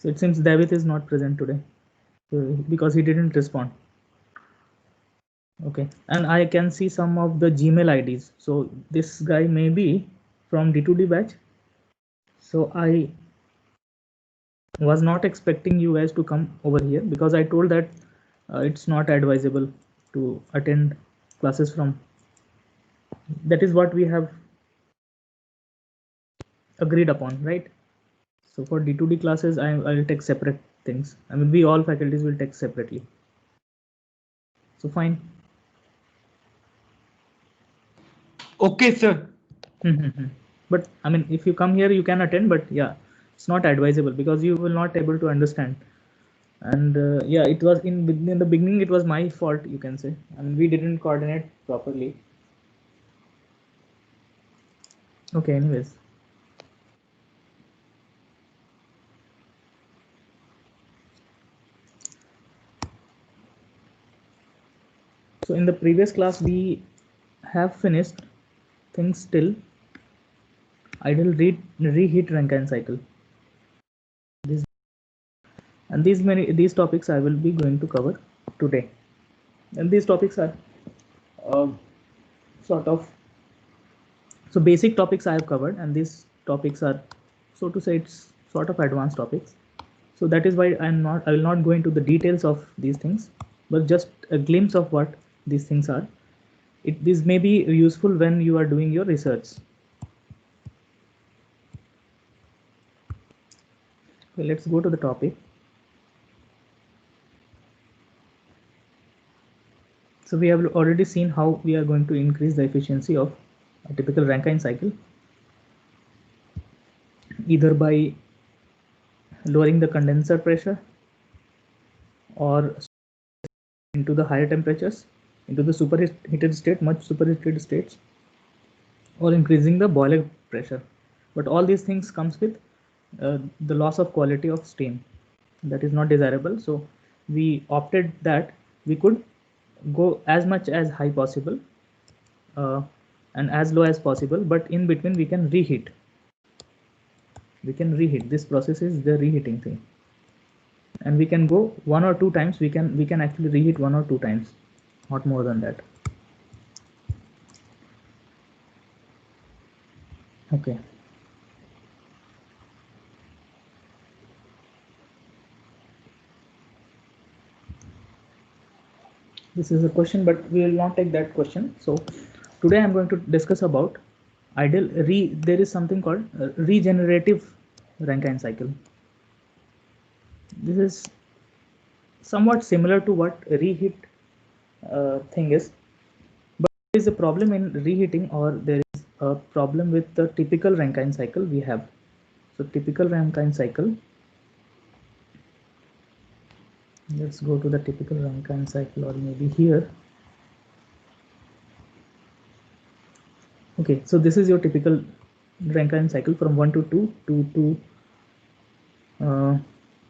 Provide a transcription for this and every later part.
So it seems David is not present today because he didn't respond. Okay, and I can see some of the Gmail IDs. So this guy may be from D2D batch. So I was not expecting you guys to come over here because I told that it's not advisable to attend classes from. That is what we have agreed upon, right? So for D2D classes, I will take separate things. I mean, we all faculties will take separately. So fine. Okay, sir. But I mean, if you come here, you can attend, but yeah, it's not advisable because you will not able to understand. And yeah, it was in the beginning, it was my fault, you can say. I mean, we didn't coordinate properly. Okay, anyways. So in the previous class, we have finished things till ideal reheat Rankine cycle. This and these topics I will be going to cover today. And these topics are uh, sort of so basic topics I have covered, and these topics are, so to say, it's sort of advanced topics. So that is why I will not go into the details of these things, but just a glimpse of what these things are. This may be useful when you are doing your research. Okay, let's go to the topic. So we have already seen how we are going to increase the efficiency of a typical Rankine cycle, either by lowering the condenser pressure or into the higher temperatures, into the superheated state, much superheated states, or increasing the boiler pressure. But all these things comes with the loss of quality of steam. That is not desirable. So we opted that we could go as much as high possible and as low as possible, but in between we can reheat. We can reheat. This process is the reheating thing, and we can go one or two times. We can actually reheat one or two times, not more than that. Okay. This is a question, but we will not take that question. So today I'm going to discuss about ideal there is something called regenerative Rankine cycle. This is somewhat similar to what reheat thing is, but there is a problem in reheating, or there is a problem with the typical Rankine cycle we have. So typical Rankine cycle, let's go to the typical Rankine cycle, or maybe here. Okay, so this is your typical Rankine cycle from 1 to 2, 2 to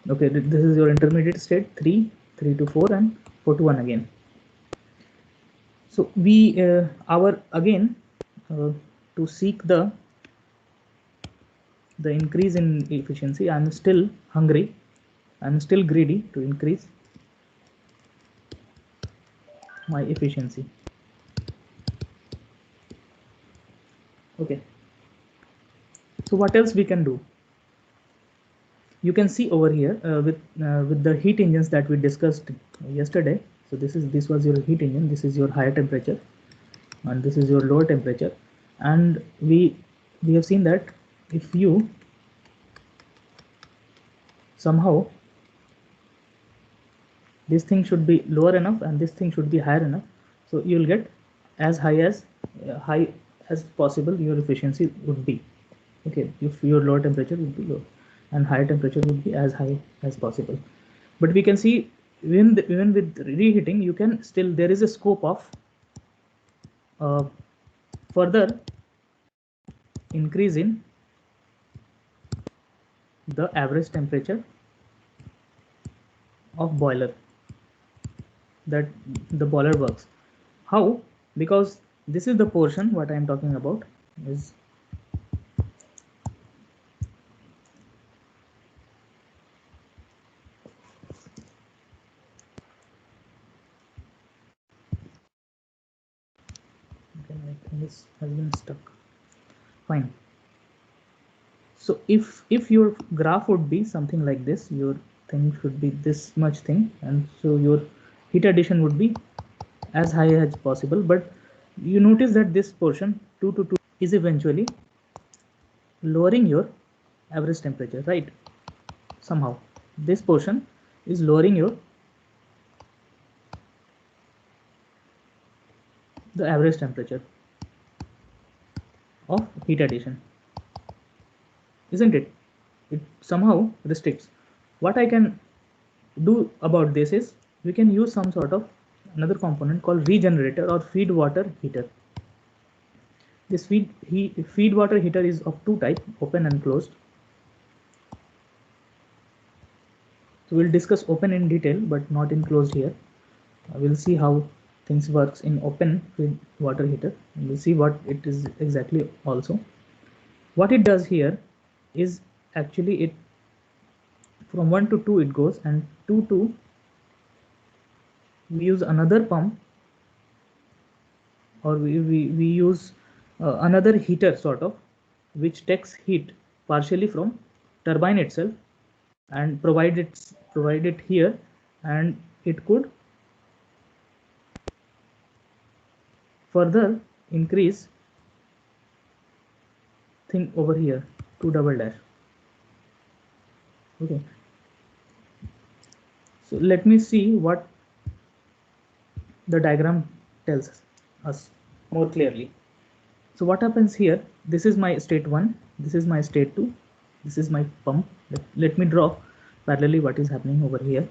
okay, this is your intermediate state, 3, 3 to 4, and 4 to 1 again. So we our again to seek the increase in efficiency, I'm still hungry, I'm still greedy to increase my efficiency. Okay, so what else we can do? You can see over here with the heat engines that we discussed yesterday. So this was your heat engine, this is your higher temperature, and this is your lower temperature, and we have seen that if you somehow, this thing should be lower enough and this thing should be higher enough, so you will get as high as possible your efficiency would be. Okay, if your lower temperature would be low and higher temperature would be as high as possible. But we can see even with reheating, you can still, there is a scope of further increase in the average temperature of boiler that the boiler works. How? Because this is the portion what I am talking about is this has been stuck. Fine. So if your graph would be something like this, your thing should be this much thing, and so your heat addition would be as high as possible. But you notice that this portion 2 to 2 is eventually lowering your average temperature, right? Somehow this portion is lowering your the average temperature of heat addition, isn't it? It somehow restricts. What I can do about this is we can use some sort of another component called regenerator or feed water heater. This feed water heater is of two types, open and closed. So we'll discuss open in detail but not in closed here. We'll see how things works in open feed water heater, and we'll see what it is exactly also. What it does here is actually it from 1 to 2 it goes, and 2 to we use another pump, or we use another heater sort of, which takes heat partially from turbine itself and provide it here, and it could further increase thing over here to double dash. Okay, so let me see what the diagram tells us more clearly. So what happens here, this is my state 1, this is my state 2, this is my pump. Let me draw parallelly what is happening over here.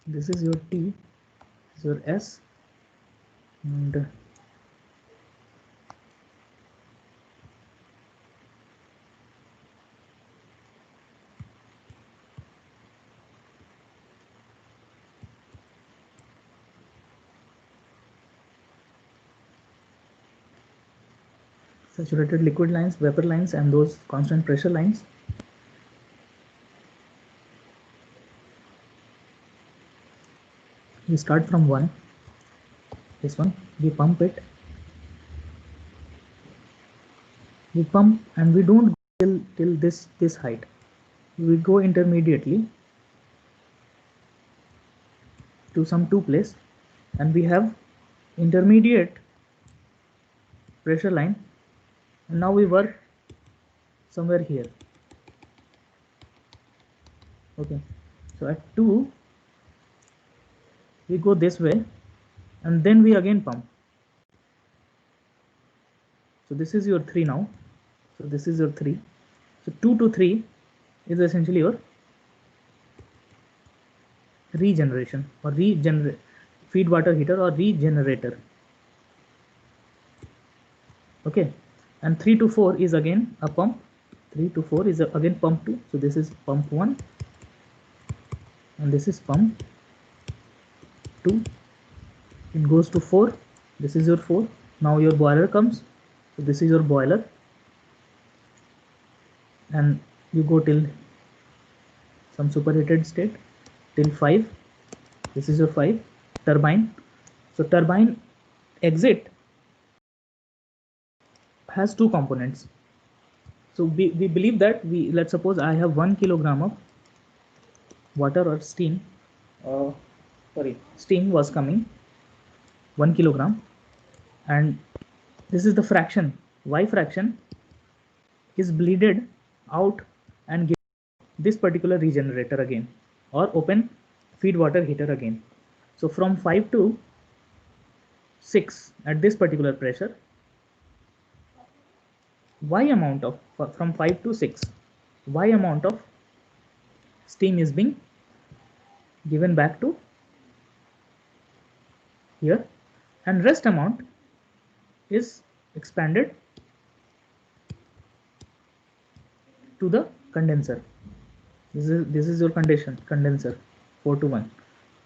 This is your T, this is your S, and saturated liquid lines, vapor lines, and those constant pressure lines. We start from 1, this one, we pump it, we pump, and we don't go till this height, we go intermediately to some 2 place, and we have intermediate pressure line, and now we work somewhere here. Okay, so at 2 we go this way, and then we again pump. So this is your 3 now, so this is your 3, so 2 to 3 is essentially your regeneration or feed water heater or regenerator. Okay, and 3 to 4 is again a pump, 3 to 4 is again pump 2, so this is pump 1 and this is pump 2, it goes to 4, this is your 4, now your boiler comes, so this is your boiler, and you go till some superheated state till 5, this is your 5, turbine. So turbine exit has 2 components. So we believe that let's suppose I have 1 kilogram of water or steam, steam was coming 1 kilogram, and this is the fraction, Y fraction is bleeded out and give this particular regenerator again, or open feed water heater again. So from 5 to 6 at this particular pressure, Y amount of, from 5 to 6, Y amount of steam is being given back to here, and rest amount is expanded to the condenser. This is your condenser 4 to 1.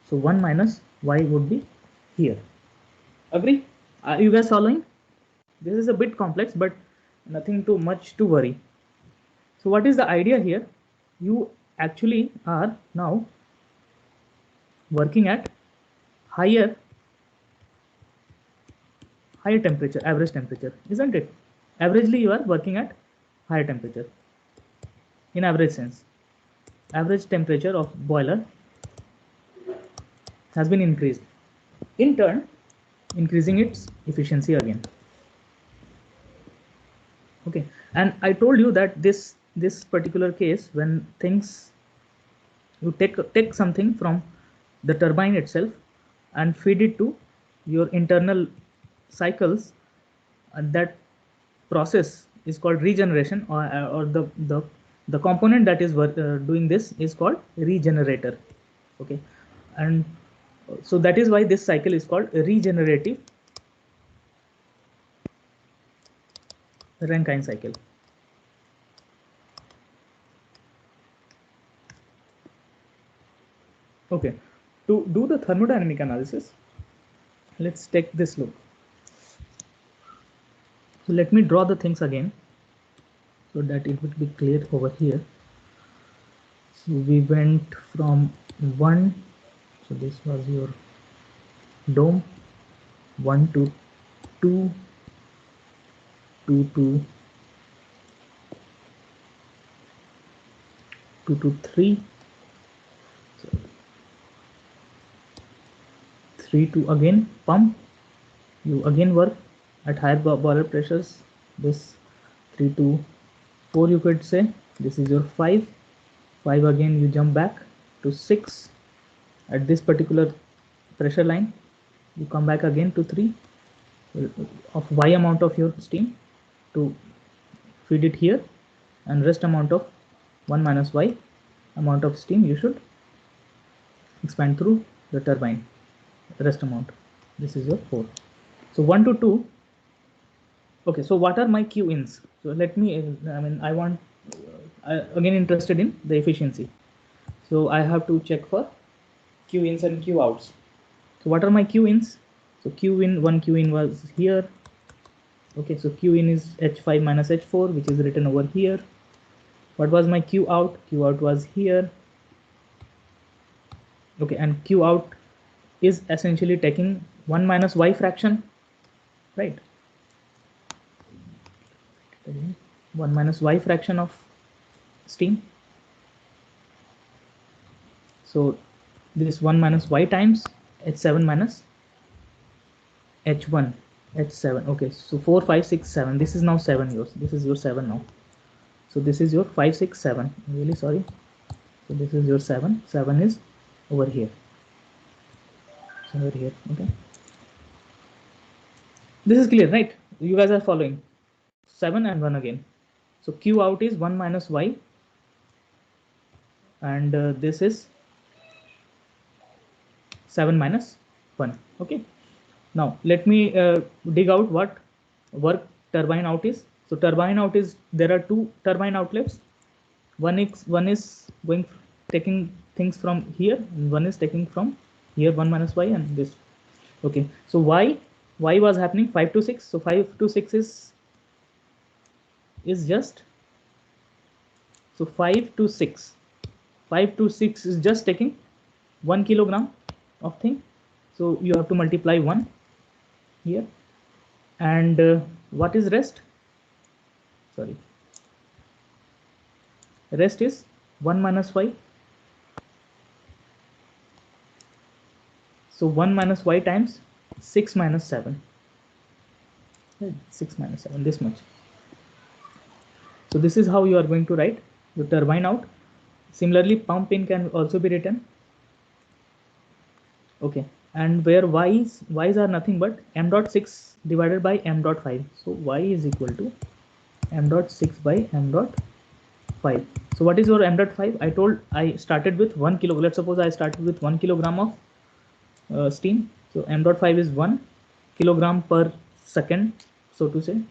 So 1 minus Y would be here. Agree? Are you guys following? This is a bit complex, but nothing too much to worry. So what is the idea here? You actually are now working at higher temperature, average temperature, isn't it? Averagely you are working at higher temperature in average sense. Average temperature of boiler has been increased, in turn increasing its efficiency again. Okay, and I told you that this particular case, when things, you take something from the turbine itself and feed it to your internal cycles, that process is called regeneration, or the component that is doing this is called regenerator. Okay, and so that is why this cycle is called regenerative Rankine cycle. Okay, to do the thermodynamic analysis, let's take this look. So let me draw the things again so that it would be clear over here. So we went from 1, so this was your dome, 1 to 2, 2 to 3, so 3 to again pump. You again work at higher boiler pressures. This 3 to 4, you could say. This is your 5. 5 again, you jump back to 6 at this particular pressure line. You come back again to 3 of y amount of your steam to feed it here, and rest amount of 1 minus y amount of steam you should expand through the turbine, rest amount. This is your 4. So 1 to 2. Okay, so what are my Q ins? So let me, I want, again interested in the efficiency. So I have to check for Q ins and Q outs. So what are my Q ins? So Q in, one Q in was here. Okay, so Q in is H5 minus H4, which is written over here. What was my Q out? Q out was here. Okay, and Q out is essentially taking 1 minus y fraction, right? 1 minus y fraction of steam. So this 1 minus y times H7 minus H1, H7. Okay, so 4, 5, 6, 7. This is now 7 yours. This is your 7 now. So this is your 5, 6, 7. I'm really sorry. So this is your 7. 7 is over here. So over here. Okay. This is clear, right? You guys are following. 7 and 1 again. So Q out is 1 minus y, and this is 7 minus 1. Okay. Now let me dig out what work turbine out is. So turbine out is, there are 2 turbine outlets. One is going, taking things from here, and one is taking from here, 1 minus y and this. Okay, so y was happening 5 to 6. So 5 to 6 is just, so 5 to 6 is just taking 1 kilogram of thing. So you have to multiply 1 here, and what is rest? Sorry, rest is 1 minus y. So 1 minus y times 6 minus 7. 6 minus 7, this much. So this is how you are going to write the turbine out. Similarly, pump in can also be written. Okay, and where y's are nothing but m dot 6 divided by m dot 5. So y is equal to m dot 6 by m dot 5. So what is your m dot 5? I told I started with 1 kilo. Let's suppose I started with 1 kilogram of steam. So m dot 5 is 1 kilogram per second, so to say,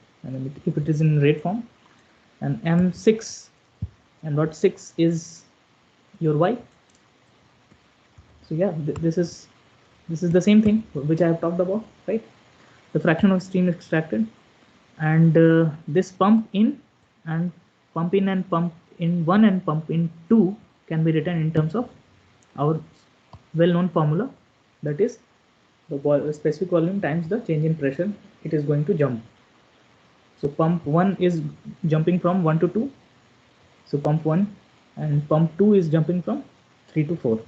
if it is in rate form, and m dot 6 is your y. So yeah, this is the same thing which I have talked about, right? The fraction of steam extracted, and this pump in and pump in 1 and pump in 2 can be written in terms of our well-known formula, that is the specific volume times the change in pressure it is going to jump. So pump 1 is jumping from 1 to 2, so pump 1, and pump 2 is jumping from 3 to 4.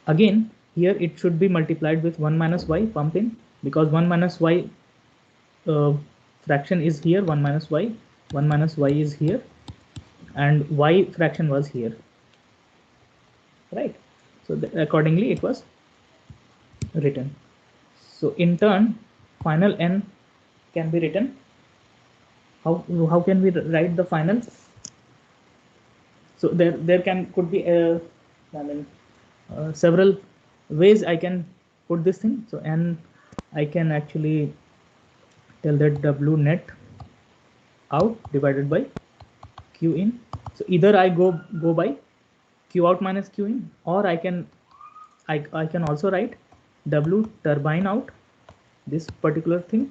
Again, here it should be multiplied with 1 minus y pump in, because 1 minus y fraction is here, 1 minus y is here, and y fraction was here, right? So accordingly it was written. So in turn, final n can be written. How can we write the final? So there could be several ways I can put this thing. So n, I can actually tell that W net out divided by Q in. So either I go by Q out minus Q in, or I can also write W turbine out, this particular thing,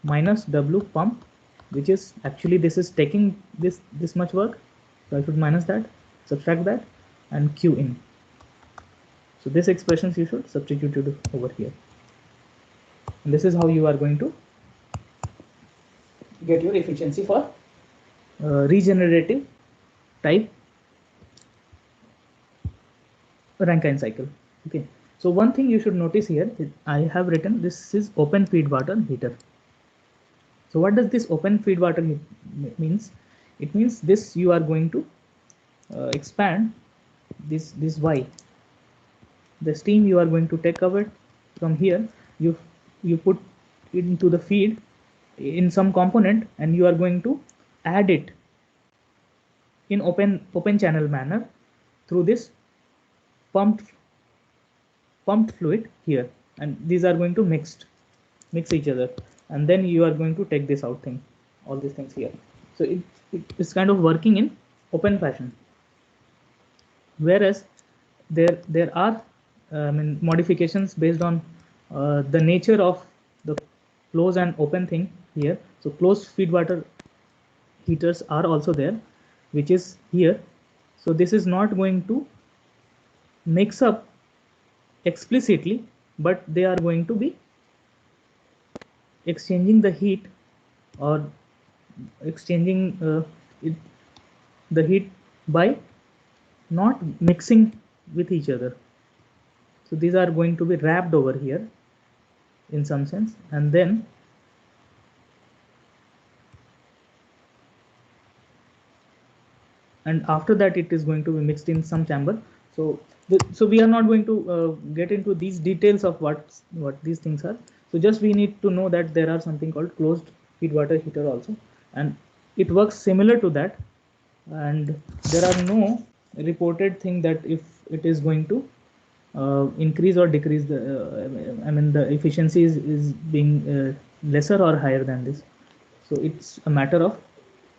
minus W pump, which is actually, this is taking this much work, so I should minus that, subtract that, and Q in. So this expressions you should substitute it over here, and this is how you are going to get your efficiency for regenerative type Rankine cycle. Okay, so one thing you should notice here is I have written this is open feed water heater. So what does this open feed water means? It means this you are going to expand this y. The steam you are going to take away from here, you put it into the feed in some component, and you are going to add it in open channel manner through this pumped fluid here, and these are going to mix each other, and then you are going to take this out thing, all these things here. So it is kind of working in open fashion, whereas there are modifications based on the nature of the closed and open thing here. So closed feed water heaters are also there, which is here. So this is not going to mix up explicitly, but they are going to be exchanging the heat, or exchanging the heat by not mixing with each other. So these are going to be wrapped over here in some sense, and then after that it is going to be mixed in some chamber. So we are not going to get into these details of what these things are. So just we need to know that there are something called closed feed water heater also, and it works similar to that, and there are no reported thing that if it is going to increase or decrease the the efficiency is being lesser or higher than this. So it's a matter of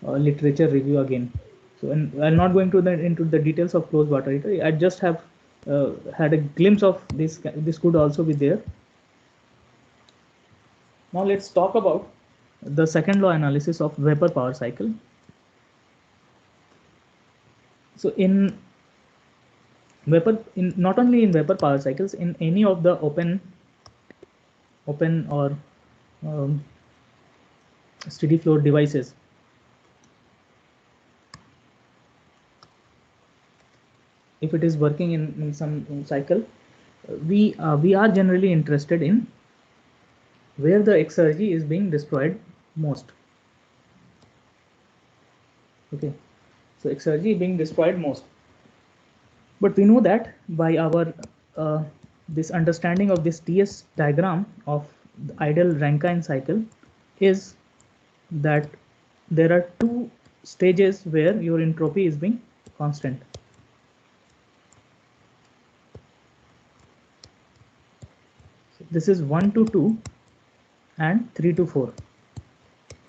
literature review again. So, and I'm not going to into the details of closed water heater. I just have had a glimpse of this. This could also be there. Now let's talk about the second law analysis of vapor power cycle. So not only in vapor power cycles, in any of the open or steady flow devices, if it is working in some cycle, we are generally interested in where the exergy is being destroyed most. Okay, so exergy being destroyed most, but we know that by our this understanding of this TS diagram of the ideal Rankine cycle is that there are two stages where your entropy is being constant. So this is 1 to 2 and 3 to 4.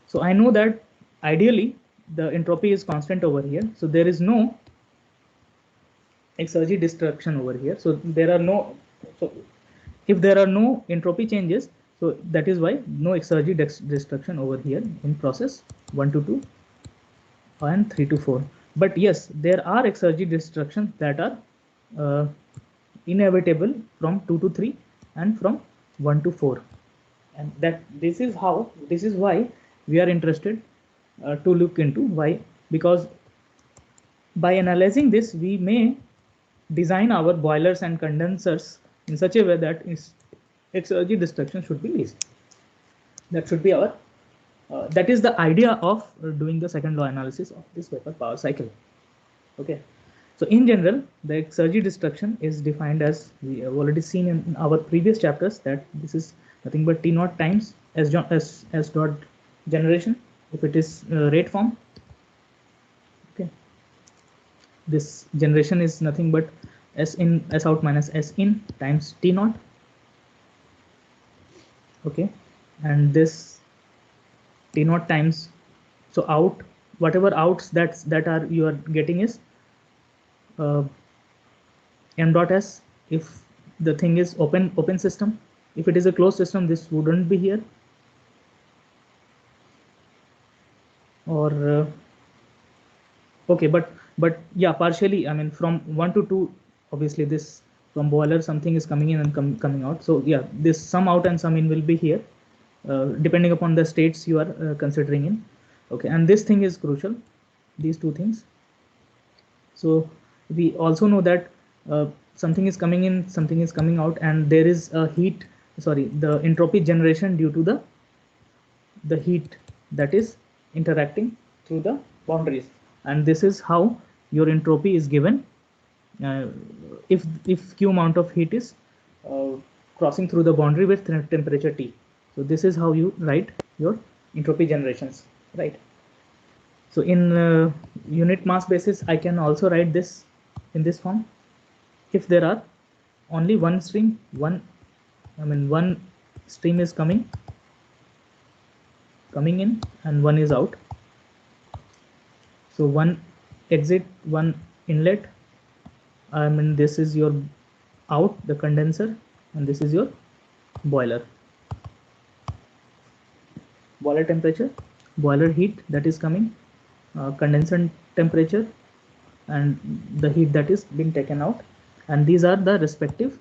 So I know that ideally the entropy is constant over here, so there is no exergy destruction over here. So there are no, so if there are no entropy changes, so that is why no exergy destruction over here in process 1 to 2 and 3 to 4. But yes, there are exergy destructions that are inevitable from 2 to 3 and from 1 to 4. And this is why we are interested to look into. Why? Because by analyzing this, we may design our boilers and condensers in such a way that exergy destruction should be least. That should be our that is the idea of doing the second law analysis of this Vapor power cycle. Okay, so in general, the exergy destruction is defined as, we have already seen in our previous chapters, that this is nothing but T naught times S dot generation if it is rate form. Okay, this generation is nothing but S out minus S in times T naught. Okay, and this T naught times, so out, whatever outs that are you are getting is m dot s if the thing is open system. If it is a closed system, this wouldn't be here. Or okay, but yeah, partially, I mean from 1 to 2, obviously this from boiler something is coming in and coming out. So yeah, this some out and some in will be here, depending upon the states you are considering in. Okay, and this thing is crucial, these two things. So we also know that something is coming in, something is coming out, and there is a heat, sorry, the entropy generation due to the heat that is interacting through the boundaries. And this is how your entropy is given if q amount of heat is crossing through the boundary with temperature T. So this is how you write your entropy generations, right? So in unit mass basis, I can also write this in this form. If there are only one stream, one stream is coming in and one is out. So one exit, one inlet. I mean, this is your out, the condenser, and this is your boiler. Boiler temperature, boiler heat that is coming, condenser temperature, and the heat that is being taken out. And these are the respective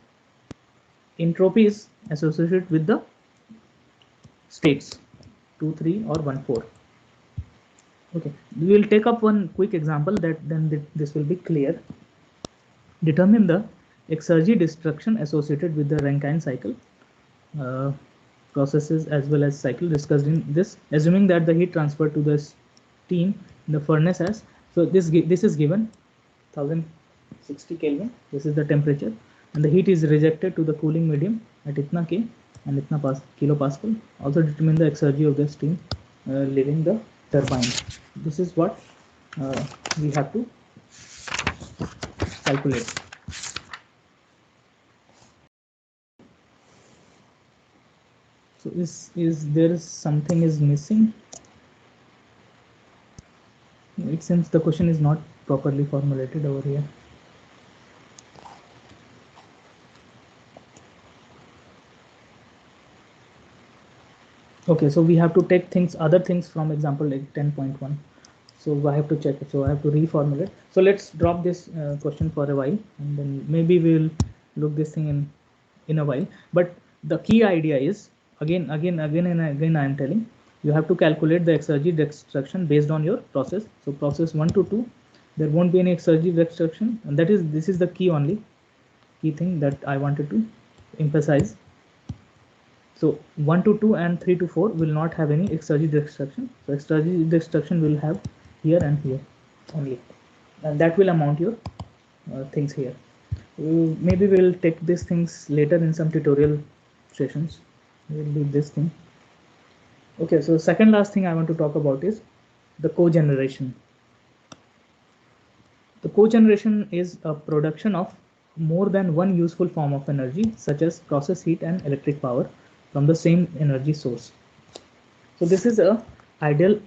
entropies associated with the states 2, 3, or 1, 4. Okay, we will take up one quick example that then this will be clear. Determine the exergy destruction associated with the Rankine cycle processes as well as cycle discussed in this, assuming that the heat transfer to the steam in the furnace has, so this is given 1060 Kelvin. This is the temperature, and the heat is rejected to the cooling medium at itna K and itna kilopascal. Also determine the exergy of the steam leaving the turbine. This is what we have to calculate. So is there something is missing? It seems the question is not properly formulated over here. Okay, so we have to take other things from example like 10.1. So I have to check it. So I have to reformulate. So let's drop this question for a while, and then maybe we will look this thing in a while. But the key idea is, again I am telling, you have to calculate the exergy destruction based on your process. So process 1 to 2, there won't be any exergy destruction, and this is the key thing that I wanted to emphasize. So 1 to 2 and 3 to 4 will not have any exergy destruction. So exergy destruction will have here and here only, and that will amount your things here. Maybe we'll take these things later in some tutorial sessions. We'll leave this thing. Okay, so second last thing I want to talk about is the cogeneration. The cogeneration is a production of more than one useful form of energy, such as process heat and electric power, from the same energy source. So this is a ideal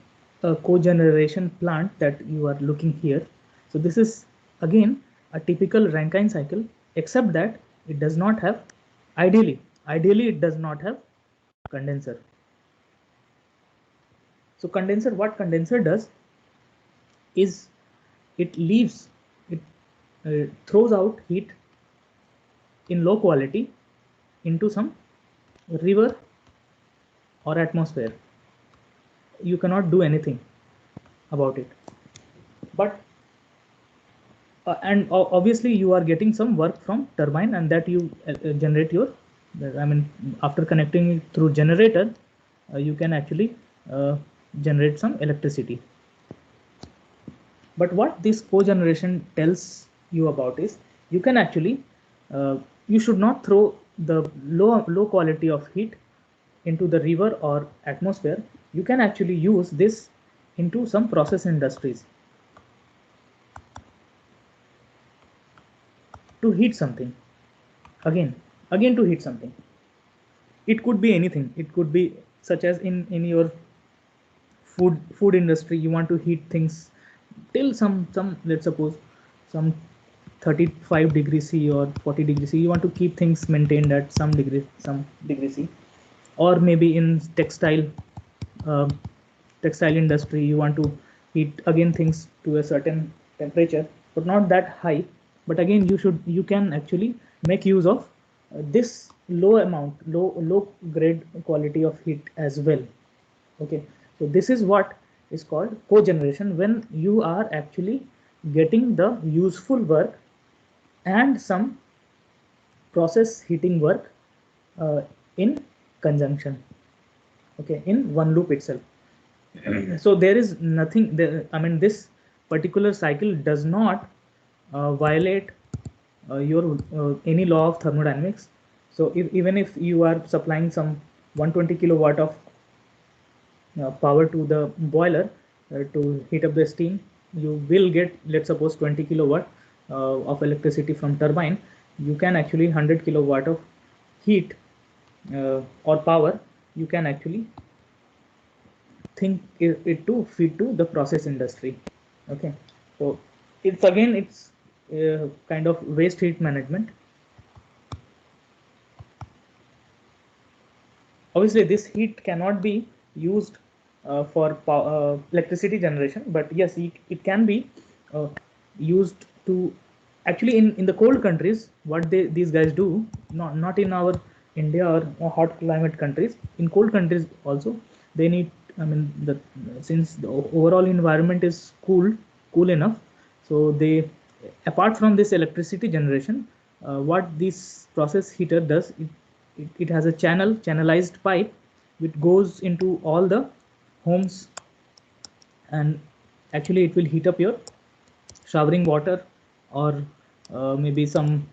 cogeneration plant that you are looking here. So this is again a typical Rankine cycle, except that it does not have, ideally it does not have condenser. So condenser, what condenser does is it throws out heat in low quality into some river or atmosphere, you cannot do anything about it. But and obviously you are getting some work from turbine, and that you generate your, I mean, after connecting it through generator, you can actually generate some electricity. But what this cogeneration tells you about is, you can actually you should not throw the low quality of heat into the river or atmosphere. You can actually use this into some process industries to heat something. Again to heat something. It could be anything. It could be such as in your food industry, you want to heat things till some let's suppose some 35 degrees C or 40 degrees C. You want to keep things maintained at some degree C. Or maybe in uh, textile industry, you want to heat again things to a certain temperature, but not that high. But again, you can actually make use of this low grade quality of heat as well. Okay, so this is what is called cogeneration, when you are actually getting the useful work and some process heating work in conjunction, okay, in one loop itself. So there is nothing there, I mean, this particular cycle does not violate your any law of thermodynamics. So even if you are supplying some 120 kilowatt of power to the boiler to heat up the steam, you will get, let's suppose, 20 kilowatt of electricity from turbine. You can actually 100 kilowatt of heat or power, you can actually think it to feed to the process industry. Okay, so it's kind of waste heat management. Obviously this heat cannot be used for electricity generation, but yes, it can be used to actually in the cold countries, what these guys do, not in our India or hot climate countries, in cold countries also they need, I mean, since the overall environment is cool enough, so they, apart from this electricity generation, what this process heater does, it has a channelized pipe which goes into all the homes, and actually it will heat up your showering water, or maybe some,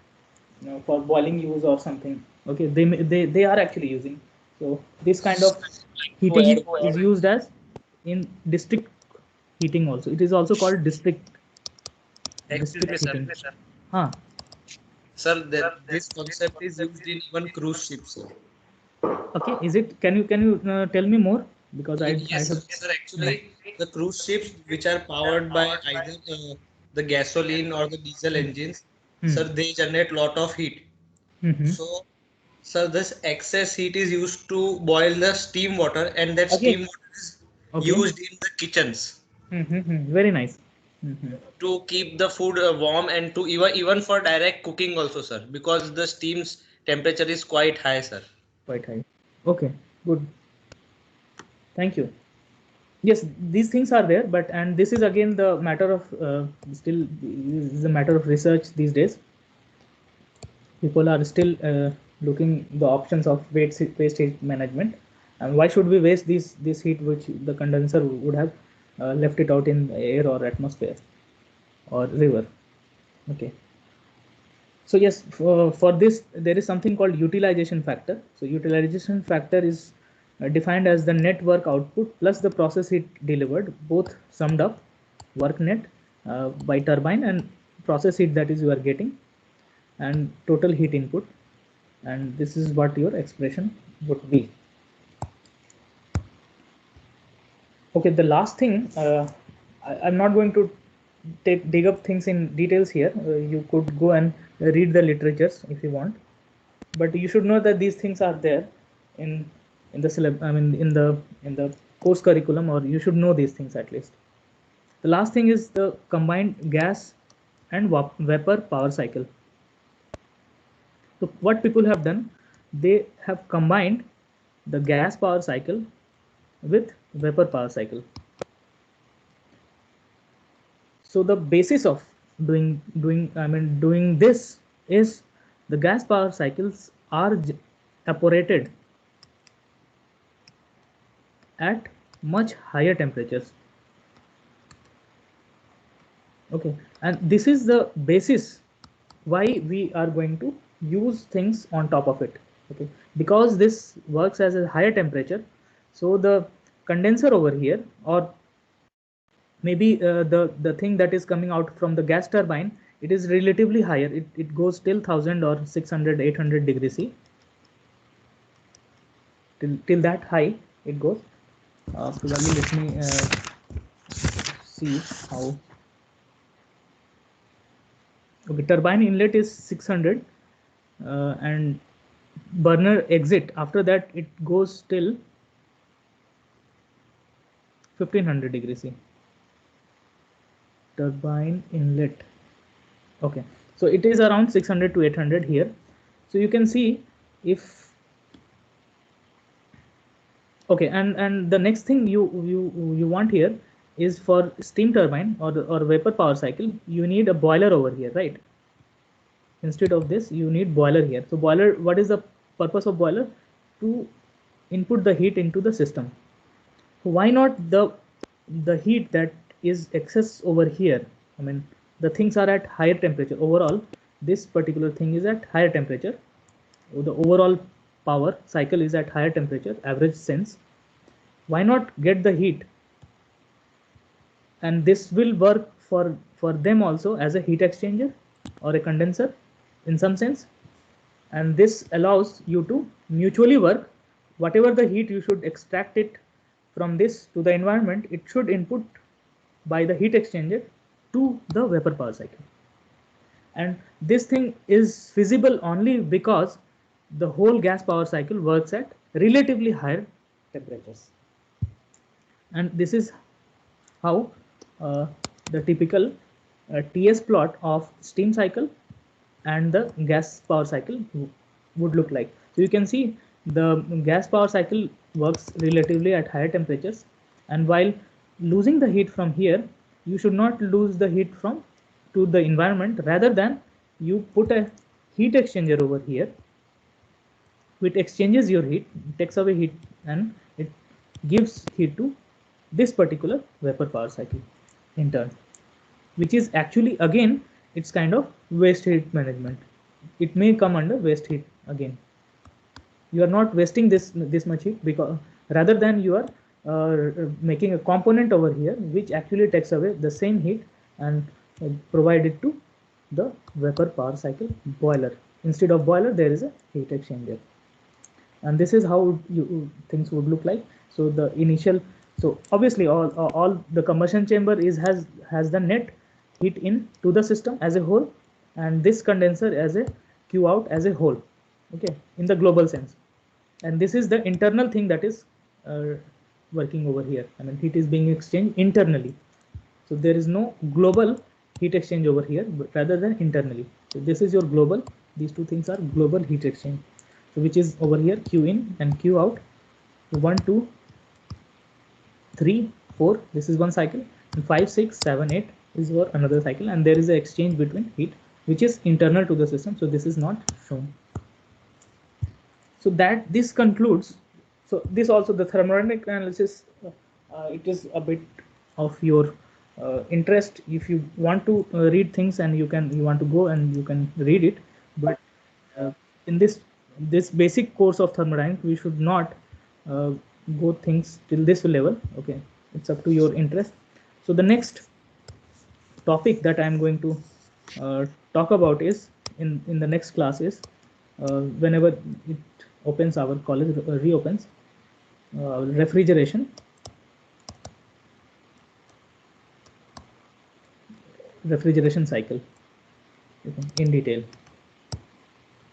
for boiling use or something. Okay, they are actually using. So this kind of To heating add, is used as in district heating also. It is also called excuse district me, sir. heating. Huh. Sir, that this concept is used in even cruise ships, sir. Okay, is it, can you tell me more, because I Yes, sir. have. Sir, actually, the cruise ships which are powered by either the gasoline or the diesel engines, Hmm. sir, they generate lot of heat. Mm-hmm. So, sir, this excess heat is used to boil the steam water, and that Okay. steam water is Okay. used in the kitchens Mm-hmm. Very nice. Mm-hmm. to keep the food warm and to even for direct cooking also, sir, because the steam's temperature is quite high, sir. Quite high. Okay. Good. Thank you. Yes, these things are there, but and this is again the matter of still is a matter of research these days. People are still looking the options of waste heat management, and why should we waste this heat which the condenser would have left it out in air or atmosphere or river. Okay, so yes, for this there is something called utilization factor. So utilization factor is defined as the net work output plus the process heat delivered, both summed up, work net by turbine, and process heat that is you are getting, and total heat input, and this is what your expression would be. Okay, the last thing, I'm not going to dig up things in details here. You could go and read the literatures if you want, but you should know that these things are there in the I mean in the course curriculum, or you should know these things at least. The last thing is the combined gas and vapor power cycle. So what people have done, they have combined the gas power cycle with vapor power cycle. So the basis of doing this is the gas power cycles are operated at much higher temperatures. Okay, and this is the basis why we are going to use things on top of it. Okay, because this works as a higher temperature, so the condenser over here, or maybe the thing that is coming out from the gas turbine, it is relatively higher. It goes till 1000 or 600 800 degrees C, till that high it goes. Probably let me see how. Okay, turbine inlet is 600 and burner exit, after that it goes till 1500 degrees C. Turbine inlet. Okay, so it is around 600 to 800 here. So you can see if, okay, and the next thing you want here is for steam turbine or vapor power cycle, you need a boiler over here, right? Instead of this, you need boiler here. So boiler, what is the purpose of boiler? To input the heat into the system. So why not the heat that is excess over here? I mean, the things are at higher temperature. Overall, this particular thing is at higher temperature. The overall power cycle is at higher temperature, average sense. Why not get the heat? And this will work for them also as a heat exchanger or a condenser in some sense. And this allows you to mutually work. Whatever the heat you should extract it from this to the environment, it should input by the heat exchanger to the vapor power cycle. And this thing is feasible only because the whole gas power cycle works at relatively higher temperatures. And this is how the typical TS plot of steam cycle and the gas power cycle would look like. So you can see the gas power cycle works relatively at higher temperatures, and while losing the heat from here, you should not lose the heat from to the environment. Rather than you put a heat exchanger over here, which exchanges your heat, takes away heat, and it gives heat to this particular vapor power cycle in turn, which is actually again it's kind of waste heat management. It may come under waste heat again. You are not wasting this much heat, because rather than you are making a component over here which actually takes away the same heat and provide it to the vapor power cycle boiler. Instead of boiler, there is a heat exchanger, and this is how things would look like. So the initial, so obviously all the combustion chamber has the net heat in to the system as a whole, and this condenser as a Q out as a whole, okay, in the global sense. And this is the internal thing that is working over here. I mean, heat is being exchanged internally, so there is no global heat exchange over here, but rather than internally. So this is your global, these two things are global heat exchange, so which is over here Q in and Q out. 1 2 3 4, this is one cycle, and 5 6 7 8 is for another cycle, and there is an exchange between heat which is internal to the system, so this is not shown. So that this concludes. So this also, the thermodynamic analysis, it is a bit of your interest. If you want to read things, and you want to go and you can read it, but in this basic course of thermodynamics, we should not go things till this level. Okay, it's up to your interest. So the next topic that I'm going to talk about is in the next class is whenever it opens, our college reopens, refrigeration cycle in detail.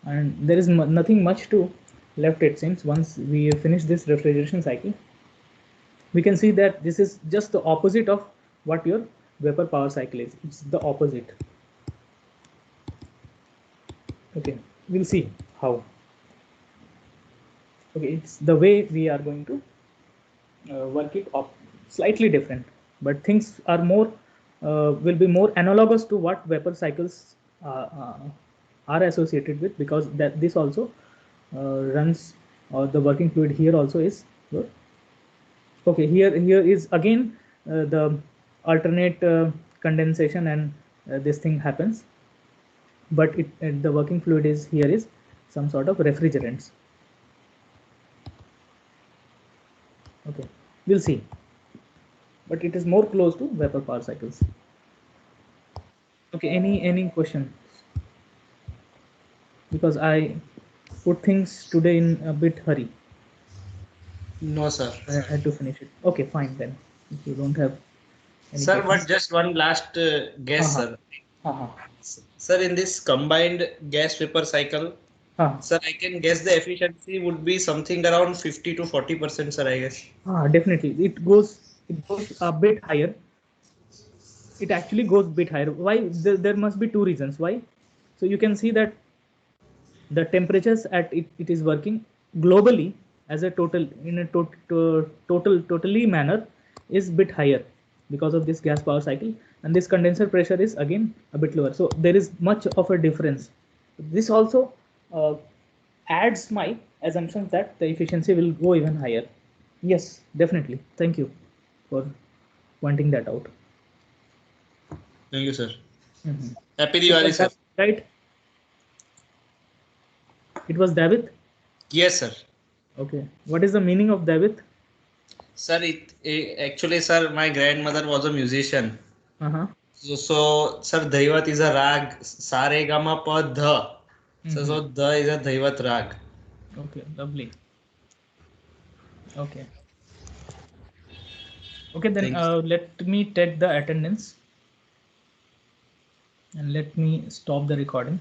And there is nothing much to left, it seems. Once we finish this refrigeration cycle, we can see that this is just the opposite of what your vapor power cycle is. It's the opposite. Okay, we'll see how. Okay, it's the way we are going to work it up slightly different, but things are more will be more analogous to what vapor cycles are associated with, because that this also runs, or the working fluid here also is your. Okay, here is again the alternate condensation, and this thing happens, but the working fluid is here is some sort of refrigerants. Okay, we'll see, but it is more close to vapor power cycles. Okay, any question? Because I put things today in a bit hurry. No, sir. I had to finish it. Okay, fine then. If you don't have any Sir, questions. but just one last guess, Uh-huh. sir. Uh-huh. Sir, in this combined gas vapor cycle, Uh-huh. sir, I can guess the efficiency would be something around 50 to 40%, sir, I guess. Definitely. It goes a bit higher. It actually goes a bit higher. Why? There must be two reasons. Why? So you can see that the temperatures at it is working globally as a total, in a totally manner, is bit higher because of this gas power cycle, and this condenser pressure is again a bit lower, so there is much of a difference. This also uh, adds my assumptions that the efficiency will go even higher. Yes, definitely. Thank you for pointing that out. Thank you, sir. Mm-hmm. Happy It Diwali, was sir. that, right? It was David. Yes, sir. Okay, what is the meaning of David? Sir, actually, sir, my grandmother was a musician. Uh-huh. So, sir, Dhaivat is a rag. Sa re ga ma pa dha. So dha is a Dhaivat rag. Okay, lovely. Okay. Okay, then Thank you. let me take the attendance and let me stop the recording.